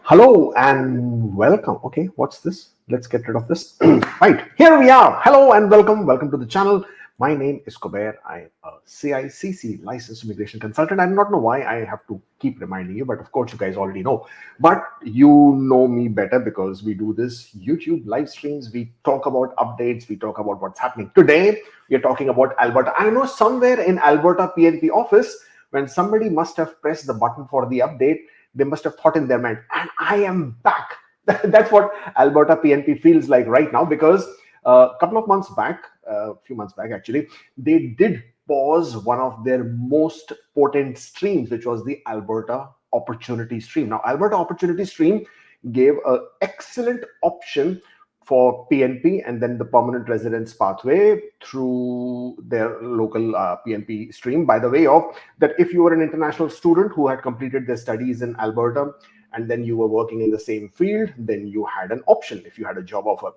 Hello and welcome. Okay, what's this? Let's get rid of this. Right, here we are. Hello and welcome. Welcome to the channel. My name is Kubeir. I'm a CICC licensed immigration consultant. I do not know why I have to keep reminding you, but of course you guys already know. But you know me better because we do this YouTube live streams. We talk about updates. We talk about what's happening. Today, we are talking about Alberta. I know somewhere in Alberta PNP office, when somebody must have pressed the button for the update, they must have thought in their mind, and I am back. That's what Alberta PNP feels like right now, because a couple of months back, a few months back actually, they did pause one of their most potent streams, which was the Alberta Opportunity Stream. Now, Alberta Opportunity Stream gave an excellent option for PNP and then the permanent residence pathway through their local PNP stream, by the way of that if you were an international student who had completed their studies in Alberta and then you were working in the same field, then you had an option if you had a job offer.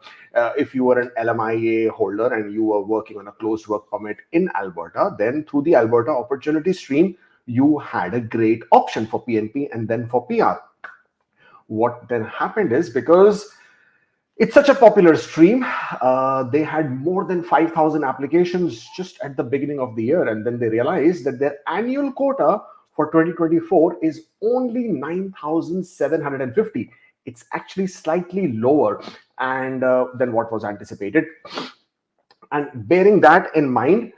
If you were an LMIA holder and you were working on a closed work permit in Alberta, then through the Alberta Opportunity Stream, you had a great option for PNP and then for PR. What then happened is, because it's such a popular stream, they had more than 5,000 applications just at the beginning of the year. And then they realized that their annual quota for 2024 is only 9,750. It's actually slightly lower than what was anticipated. And bearing that in mind,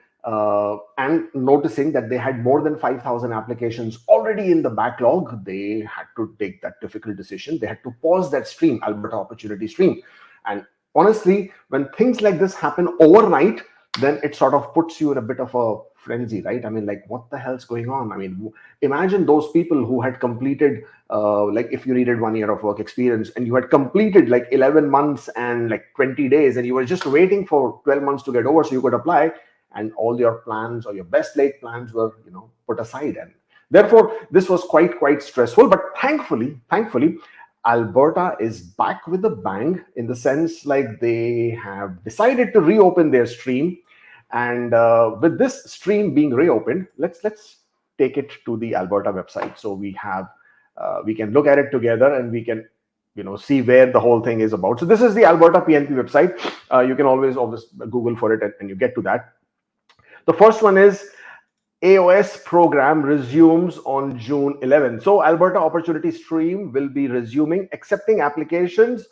and noticing that they had more than 5,000 applications already in the backlog, they had to take that difficult decision. They had to pause that stream, Alberta Opportunity Stream. And honestly, when things like this happen overnight, then it sort of puts you in a bit of a frenzy, right? I mean, like, what the hell's going on? I mean, imagine those people who had completed, like if you needed 1 year of work experience and you had completed like 11 months and like 20 days and you were just waiting for 12 months to get over so you could apply, and all your plans or your best laid plans were, put aside. And therefore, this was quite stressful. But thankfully, Alberta is back with a bang, in the sense like they have decided to reopen their stream. And with this stream being reopened, let's take it to the Alberta website. So we can look at it together and we can see where the whole thing is about. So this is the Alberta PNP website. You can always Google for it and you get to that. The first one is AOS program resumes on June 11th. So Alberta Opportunity Stream will be resuming accepting applications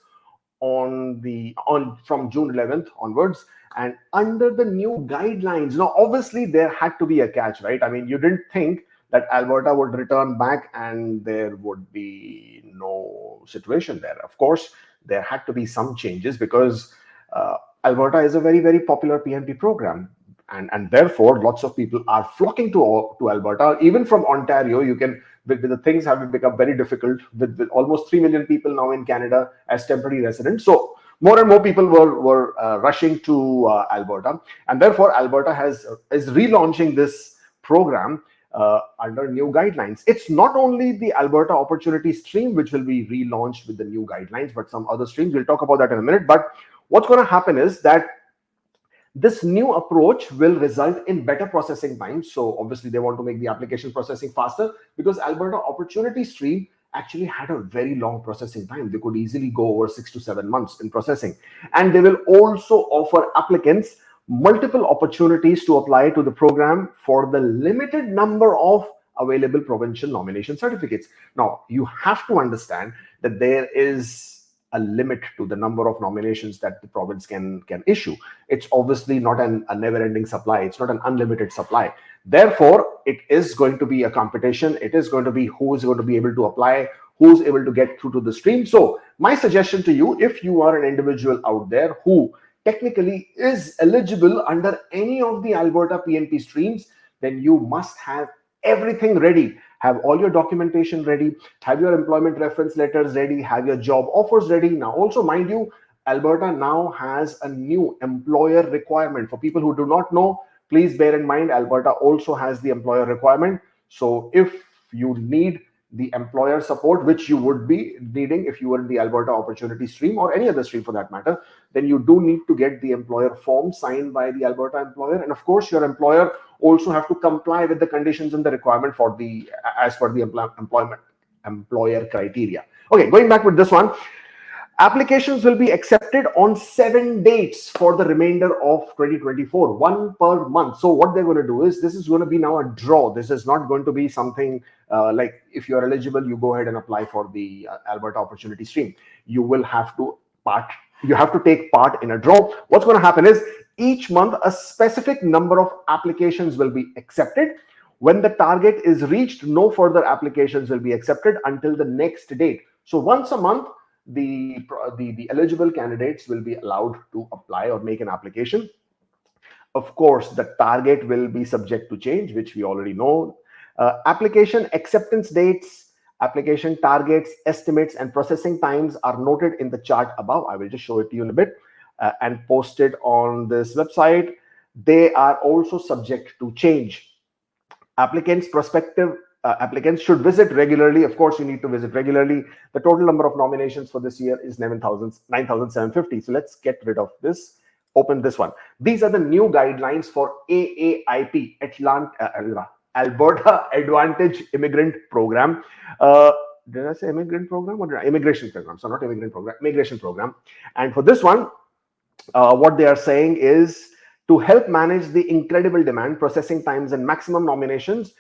from June 11th onwards, and under the new guidelines. Now, obviously, there had to be a catch, right? I mean, you didn't think that Alberta would return back and there would be no situation there. Of course, there had to be some changes because Alberta is a very popular PNP program. And therefore, lots of people are flocking to Alberta. Even from Ontario, you can, with the things having become very difficult, with almost 3 million people now in Canada as temporary residents. So more and more people were rushing to Alberta. And therefore, Alberta is relaunching this program under new guidelines. It's not only the Alberta Opportunity Stream which will be relaunched with the new guidelines, but some other streams. We'll talk about that in a minute. But what's going to happen is that this new approach will result in better processing time. So obviously they want to make the application processing faster, because Alberta Opportunity Stream actually had a very long processing time. They could easily go over 6 to 7 months in processing. And they will also offer applicants multiple opportunities to apply to the program for the limited number of available provincial nomination certificates. Now, you have to understand that there is a limit to the number of nominations that the province can issue. It's obviously not a never-ending supply. It's not an unlimited supply. Therefore, it is going to be a competition. It is going to be who is going to be able to apply, who's able to get through to the stream. So my suggestion to you, if you are an individual out there who technically is eligible under any of the Alberta PNP streams, then you must have everything ready. Have all your documentation ready, have your employment reference letters ready, have your job offers ready. Now, also, mind you, Alberta now has a new employer requirement. For people who do not know, please bear in mind, Alberta also has the employer requirement. So if you need the employer support, which you would be needing if you were in the Alberta Opportunity Stream or any other stream for that matter, then you do need to get the employer form signed by the Alberta employer. And of course, your employer also have to comply with the conditions and the requirement for as per the employment employer criteria. Okay, going back with this one. Applications will be accepted on 7 dates for the remainder of 2024, one per month. So what they're going to do is, this is going to be now a draw. This is not going to be something like if you're eligible, you go ahead and apply for the Alberta Opportunity stream. You will have to take part in a draw. What's going to happen is, each month a specific number of applications will be accepted. When the target is reached, no further applications will be accepted until the next date. So once a month, the eligible candidates will be allowed to apply or make an application. Of course, the target will be subject to change, which we already know. Application acceptance dates, application targets, estimates, and processing times are noted in the chart above. I will just show it to you in a bit and post it on this website. They are also subject to change. Prospective applicants should visit regularly. Of course, you need to visit regularly. The total number of nominations for this year is 9,750. So let's get rid of this. Open this one. These are the new guidelines for AAIP, Alberta Advantage Immigrant Program. Did I say immigrant program or immigration program? So not immigrant program, immigration program. And for this one, what they are saying is, to help manage the incredible demand, processing times, and maximum nominations,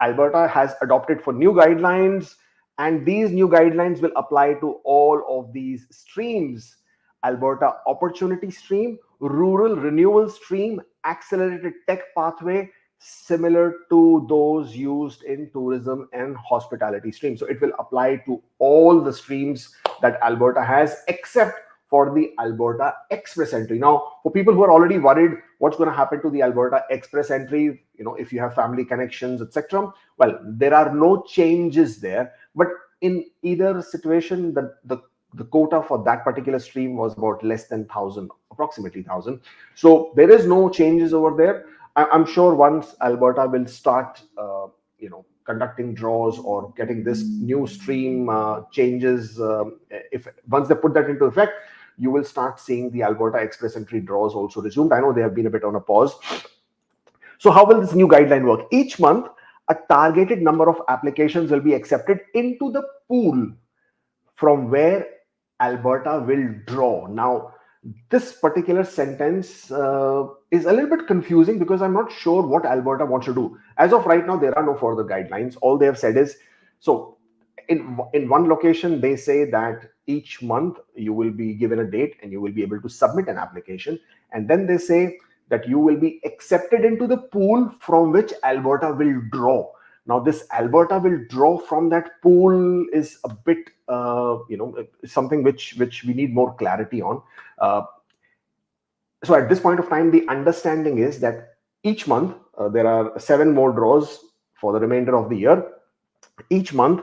Alberta has adopted for new guidelines, and these new guidelines will apply to all of these streams: Alberta Opportunity Stream, Rural Renewal Stream, Accelerated Tech Pathway, similar to those used in tourism and hospitality stream. So it will apply to all the streams that Alberta has, except for the Alberta Express Entry. Now, for people who are already worried what's going to happen to the Alberta Express Entry, if you have family connections, etc., well, there are no changes there. But in either situation, the quota for that particular stream was about less than 1,000, approximately 1,000. So there is no changes over there. I'm sure once Alberta will start, conducting draws or getting this new stream changes, once they put that into effect, you will start seeing the Alberta Express Entry draws also resumed. I know they have been a bit on a pause. So how will this new guideline work? Each month, a targeted number of applications will be accepted into the pool from where Alberta will draw. Now, this particular sentence is a little bit confusing because I'm not sure what Alberta wants to do. As of right now, there are no further guidelines. All they have said is, so in one location, they say that each month you will be given a date and you will be able to submit an application. And then they say that you will be accepted into the pool from which Alberta will draw. Now, this Alberta will draw from that pool is a bit, something which we need more clarity on. So at this point of time, the understanding is that each month there are 7 more draws for the remainder of the year. Each month,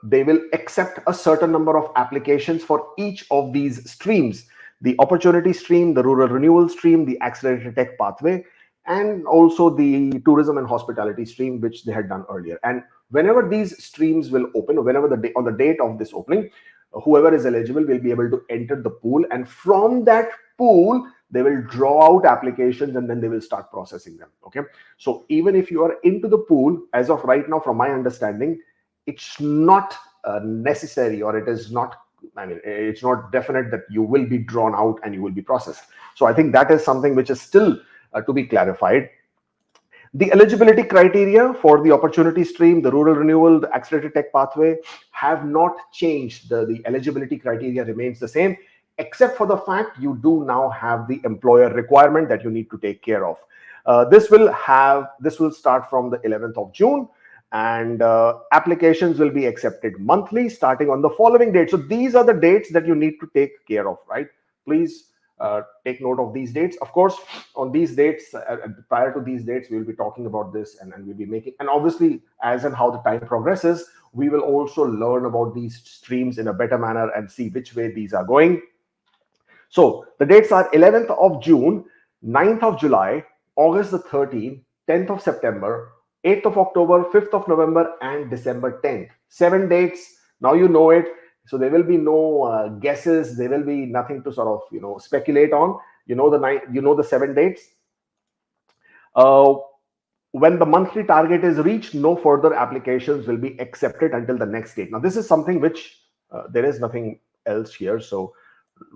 they will accept a certain number of applications for each of these streams: the Opportunity Stream, the Rural Renewal Stream, the Accelerated Tech Pathway, and also the Tourism and Hospitality Stream, which they had done earlier. And whenever these streams will open, whenever on the date of this opening, whoever is eligible will be able to enter the pool, and from that pool they will draw out applications and then they will start processing them. Okay, so even if you are into the pool, as of right now, from my understanding, it's not necessary, or it is not, it's not definite that you will be drawn out and you will be processed. So I think that is something which is still to be clarified. The eligibility criteria for the Opportunity Stream, the Rural Renewal, the Accelerated Tech Pathway have not changed. The eligibility criteria remains the same, except for the fact you do now have the employer requirement that you need to take care of. This will start from the 11th of June, and applications will be accepted monthly starting on the following date. So these are the dates that you need to take care of, right? Please take note of these dates. Of course, on these dates, prior to these dates, we will be talking about this, and we'll be making, and obviously, as and how the time progresses, we will also learn about these streams in a better manner and see which way these are going. So the dates are 11th of June, 9th of July, August the 13th, 10th of September, 8th of October, 5th of November, and December 10th. 7 dates. Now you know it. So there will be no guesses. There will be nothing to sort of, speculate on. You know the 7 dates. when the monthly target is reached, no further applications will be accepted until the next date. Now, this is something which there is nothing else here. So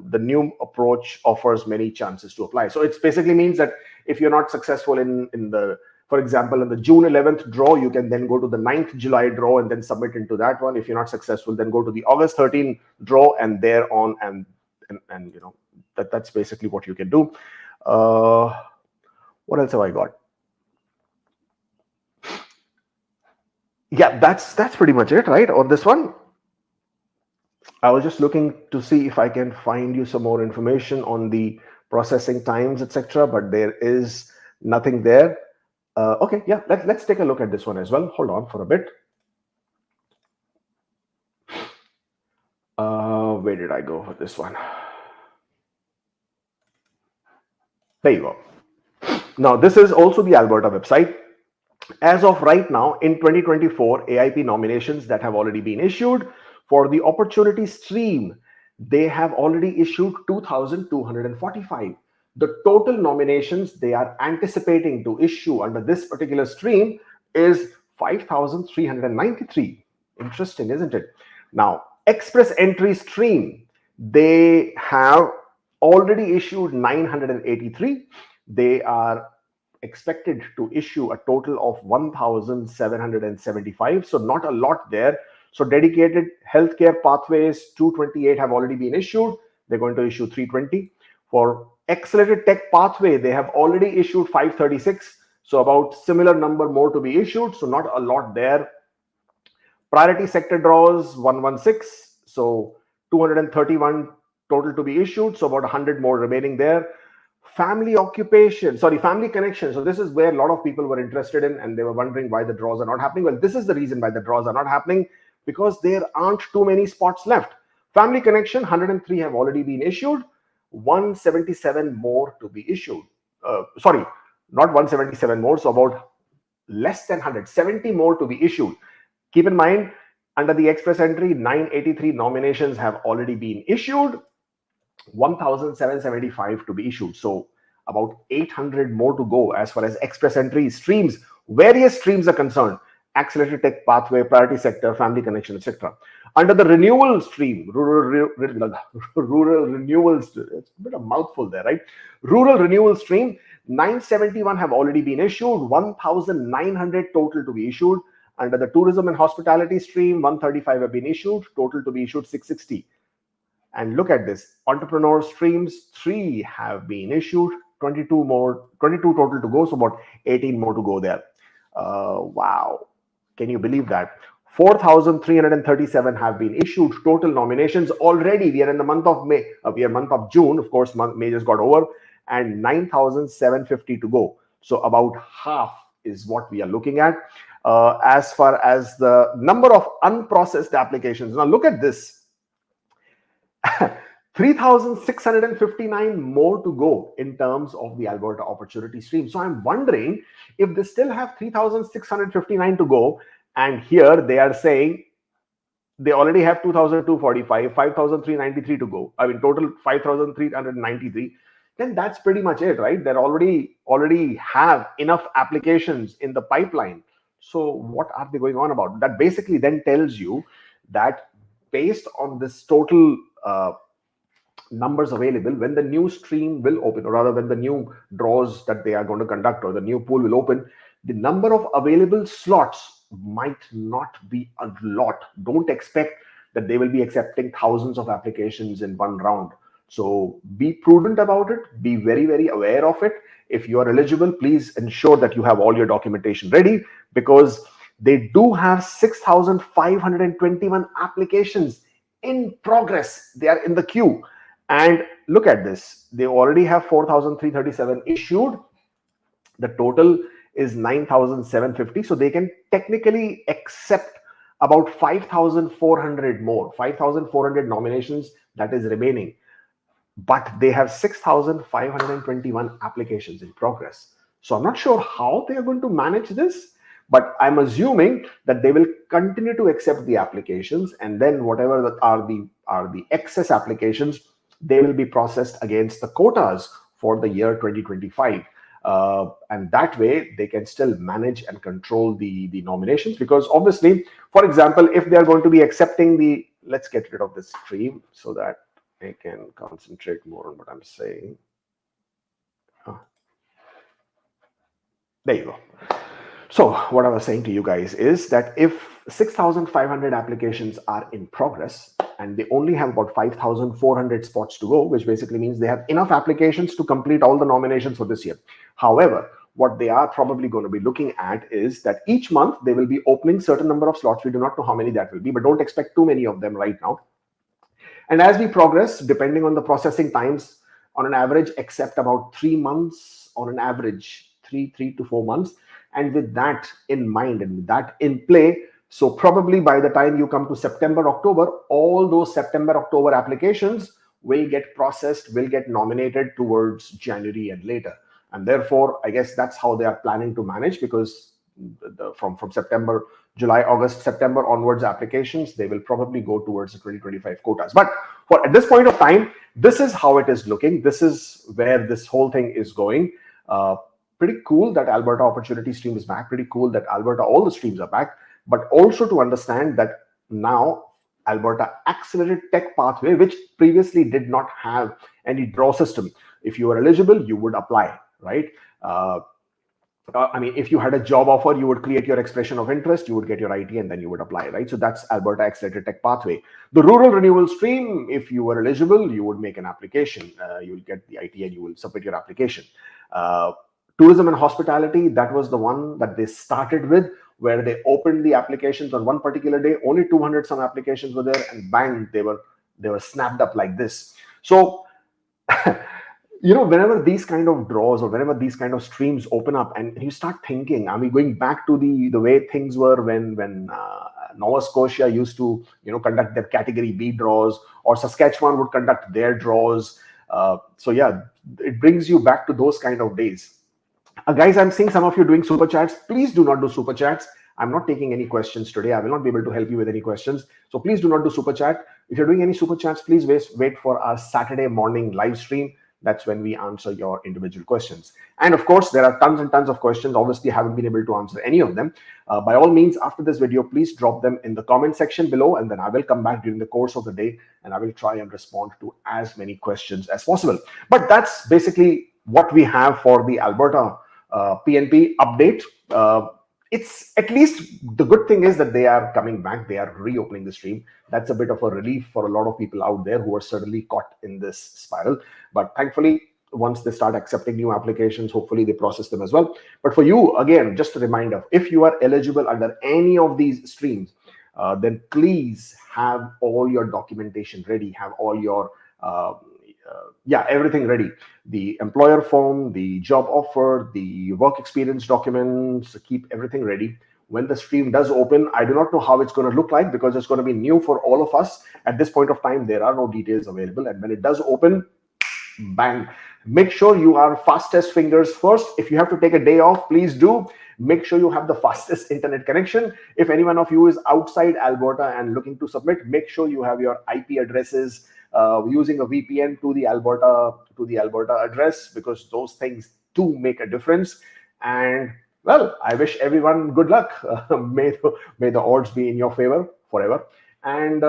the new approach offers many chances to apply. So it basically means that if you're not successful in the, for example, in the June 11th draw, you can then go to the 9th July draw and then submit into that one. If you're not successful, then go to the August 13th draw and thereon, and you know, that's basically what you can do. What else have I got? Yeah, that's pretty much it, right, on this one. I was just looking to see if I can find you some more information on the processing times, etc., but there is nothing there. Okay, yeah, let's take a look at this one as well. Hold on for a bit. Where did I go for this one? There you go. Now, this is also the Alberta website. As of right now, in 2024, AIP nominations that have already been issued for the opportunity stream, they have already issued 2,245. The total nominations they are anticipating to issue under this particular stream is 5,393. Interesting, isn't it? Now, express entry stream, they have already issued 983. They are expected to issue a total of 1,775. So not a lot there. So dedicated healthcare pathways, 228 have already been issued. They're going to issue 320. For accelerated tech pathway, they have already issued 536. So about similar number more to be issued. So not a lot there. Priority sector draws, 116. So 231 total to be issued. So about 100 more remaining there. Family connection. So this is where a lot of people were interested in, and they were wondering why the draws are not happening. Well, this is the reason why the draws are not happening, because there aren't too many spots left. Family connection, 103 have already been issued, 177 more to be issued. Sorry, not 177 more, so about less than 170 more to be issued. Keep in mind, under the express entry, 983 nominations have already been issued, 1,775 to be issued. So about 800 more to go as far as express entry streams, various streams are concerned: accelerated tech pathway, priority sector, family connection, etc. Under the renewal stream, rural renewal, it's a bit of a mouthful there, right? Rural renewal stream, 971 have already been issued, 1,900 total to be issued. Under the tourism and hospitality stream, 135 have been issued, total to be issued 660. And look at this, entrepreneur streams, 3 have been issued, 22 total to go, so about 18 more to go there. Wow, can you believe that? 4,337 have been issued, total nominations already. We are in the month of May, we are month of June, of course, May just got over, and 9,750 to go. So about half is what we are looking at. As far as the number of unprocessed applications, now look at this. 3,659 more to go in terms of the Alberta Opportunity stream. So I'm wondering if they still have 3,659 to go, and here they are saying they already have 2,245, 5,393 to go. I mean, total 5,393. Then that's pretty much it, right? They're already have enough applications in the pipeline. So what are they going on about? That basically then tells you that based on this total numbers available, when the new stream will open, or rather when the new draws that they are going to conduct or the new pool will open, the number of available slots might not be a lot. Don't expect that they will be accepting thousands of applications in one round. So be prudent about it. Be very, very aware of it. If you are eligible, please ensure that you have all your documentation ready, because they do have 6,521 applications in progress. They are in the queue. And look at this. They already have 4,337 issued. The total is 9,750. So they can technically accept about 5,400 more, 5,400 nominations that is remaining. But they have 6,521 applications in progress. So I'm not sure how they are going to manage this, but I'm assuming that they will continue to accept the applications, and then whatever are the excess applications, they will be processed against the quotas for the year 2025. And that way they can still manage and control the nominations, because obviously, for example, if they are going to be accepting the, let's get rid of this stream so that I can concentrate more on what I'm saying. There you go. So what I was saying to you guys is that if 6,500 applications are in progress and they only have about 5,400 spots to go, which basically means they have enough applications to complete all the nominations for this year. However, what they are probably going to be looking at is that each month they will be opening certain number of slots. We do not know how many that will be, but don't expect too many of them right now. And as we progress, depending on the processing times, on an average, accept about 3 months, on an average, three to 4 months. And with that in mind and with that in play, so probably by the time you come to September, October, all those September, October applications will get processed, will get nominated towards January and later. And therefore, I guess that's how they are planning to manage, because from September, July, August, September onwards applications, they will probably go towards the 2025 quotas. But for at this point of time, this is how it is looking. This is where this whole thing is going. Pretty cool that Alberta Opportunity stream is back. Pretty cool that Alberta, all the streams are back. But also to understand that now Alberta Accelerated Tech Pathway, which previously did not have any draw system. If you were eligible, you would apply, right? I mean, if you had a job offer, you would create your expression of interest, you would get your IT, and then you would apply, right? So that's Alberta Accelerated Tech Pathway. The Rural Renewal Stream, if you were eligible, you would make an application. You will get the IT and you will submit your application. Tourism and Hospitality, that was the one that they started with, where they opened the applications on one particular day. Only 200 some applications were there, and bang, they were snapped up like this. So you know, whenever these kind of draws or whenever these kind of streams open up, and you start thinking, I mean, going back to the way things were when Nova Scotia used to, you know, conduct their category B draws, or Saskatchewan would conduct their draws. So yeah, it brings you back to those kind of days. Guys, I'm seeing some of you doing super chats. Please do not do super chats. I'm not taking any questions today. I will not be able to help you with any questions. So please do not do super chat. If you're doing any super chats, please wait for our Saturday morning live stream. That's when we answer your individual questions. And of course, there are tons and tons of questions. Obviously, I haven't been able to answer any of them. By all means, after this video, please drop them in the comment section below, and then I will come back during the course of the day and I will try and respond to as many questions as possible. But that's basically what we have for the Alberta PNP update. It's at least, the good thing is that they are coming back. They are reopening the stream. That's a bit of a relief for a lot of people out there who are certainly caught in this spiral. But thankfully, once they start accepting new applications, hopefully they process them as well. But for you, again, just a reminder, if you are eligible under any of these streams, then please have all your documentation ready, have all your everything ready. The employer form, the job offer, the work experience documents, keep everything ready. When the stream does open, I do not know how it's going to look like, because it's going to be new for all of us. At this point of time, there are no details available. And when it does open, bang, make sure you are fastest fingers first. If you have to take a day off, please do. Make sure you have the fastest internet connection. If any one of you is outside Alberta and looking to submit, make sure you have your IP addresses using a VPN to the Alberta address, because those things do make a difference. And well, I wish everyone good luck. May the odds be in your favor forever. And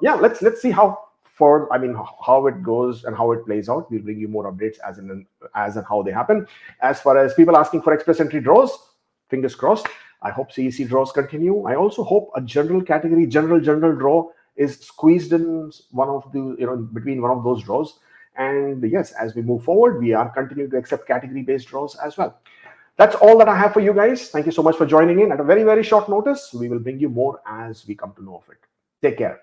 yeah, let's see how it goes and how it plays out. We'll bring you more updates as and how they happen. As far as people asking for express entry draws, fingers crossed. I hope CEC draws continue. I also hope a general category, general draw is squeezed in one of the, between one of those draws. And yes, as we move forward, we are continuing to accept category-based draws as well. That's all that I have for you guys. Thank you so much for joining in at a very, very short notice. We will bring you more as we come to know of it. Take care.